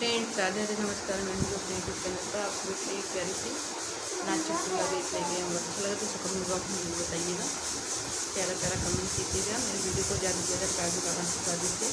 Friends, Radhe Radhe, नमस्कार। मैं हूँ अपने यूट्यूब चैनल पर आप लोग से एक प्यारी सी नाच चुटकुला देख लेंगे। हम अच्छा लगा तो उसे कमेंट बॉक्स में बताइएगा, प्यारा प्यारा कमेंट कीजिएगा। मेरे वीडियो को ज़्यादा से ज़्यादा प्यार करना सिखा दीजिए।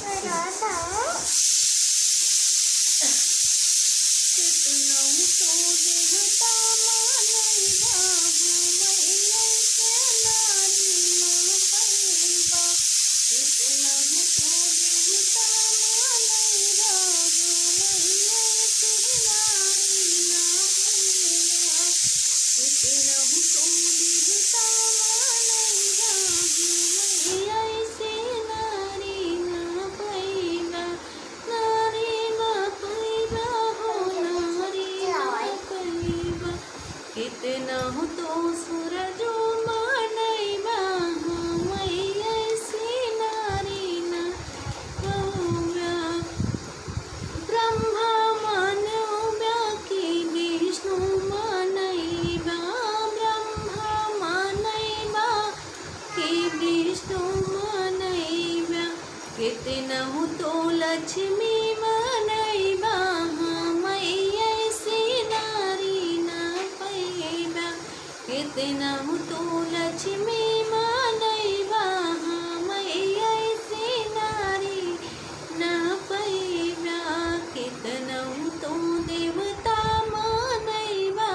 कितना हो तो सूरज मानैबा मैया से नारी ना गौव्या ब्रह्मा मानव्या कि विष्णु मानैबा ब्रह्मा मानैबा कि विष्णु मानैबा कितना हो तो लक्ष्मी मानैबा कितना हो तो लक्ष्मी मानैबा मैया से नारी ना पैबा कितना हो तो देवता मानैबा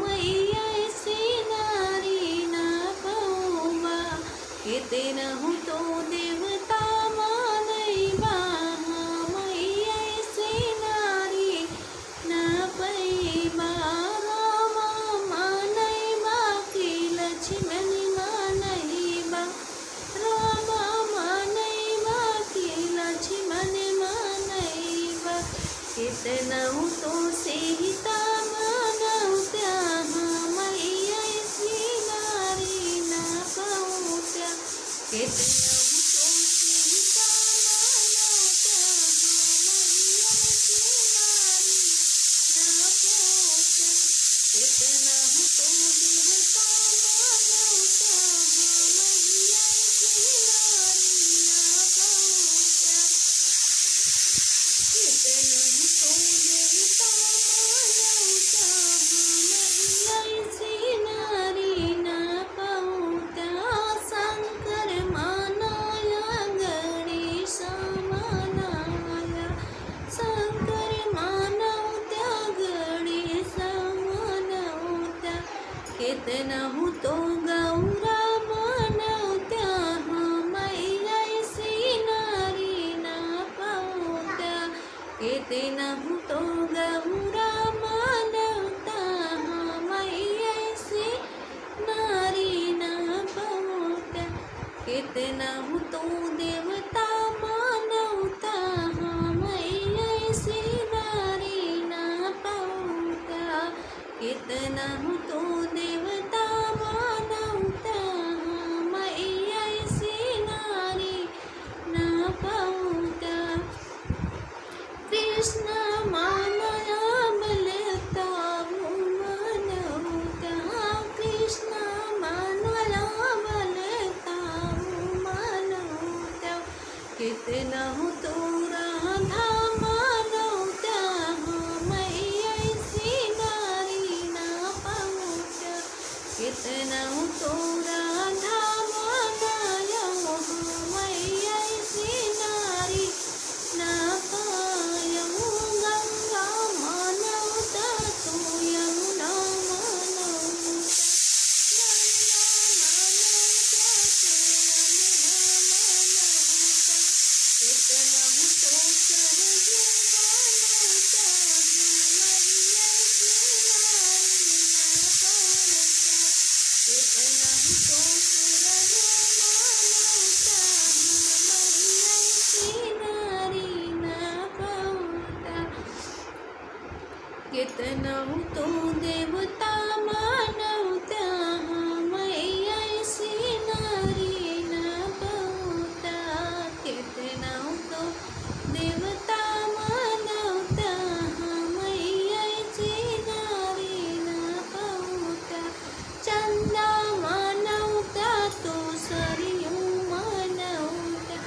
मैया से नारी ना पौबा कितना हो तो देवता मानैबा मैया से नारी ना पैबा कितना हो तो सीता मानवत्या मैया से नारी ना पौत्या कितना हो तो सीता मानवत्या मैया से नारी ना पौत्या कितना हो तो देवता मानवत्या मैया से नारी ना पौत्या कितना कितना हो तो गौरा मानवत्या मैया से नारी ना पौत्या कितना हो तो गौरा मानवत्या मैया से नारी ना पौत्या कितना हो तो देवता मानवत्या मैया से नारी ना पौत्या कितना हो तो देवता मानवत्या मैया से नारी ना पौत्या कृष्ण मानया बलता मानवत्या कृष्ण मानया बलता मानवत्या कितना हो तो राधा मानवत्या मैया से नारी ना पौत्या कितना हो तो राधा मानया मैया से नारी ना पाया गंगा मानवता तू यमुना मानवता कितना हो तो सरज मानवता मैया से नारी ना पौत्या कितना हो तो सूरज मानवता मैया से नारी ना पौत्या कितना हो तो देवता मानवत्या मैया से नारी ना पौत्या कितना हो तो देवता मानवत्या मैया से नारी ना पौत्या चंदा मानवत्या तो सरयू मानवत्या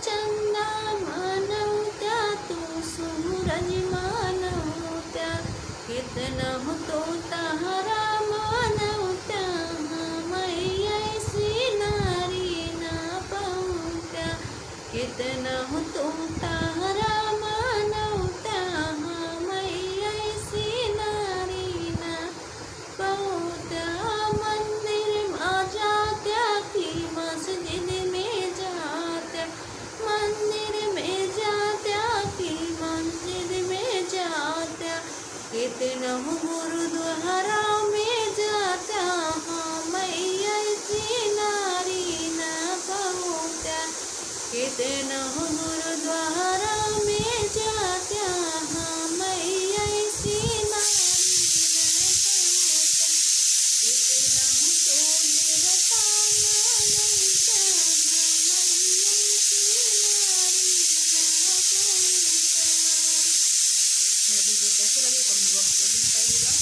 चंदा मानवत्या तो सुमरन वीडियो कैसे लगे कमेंट बॉक्स में भी बताइएगा।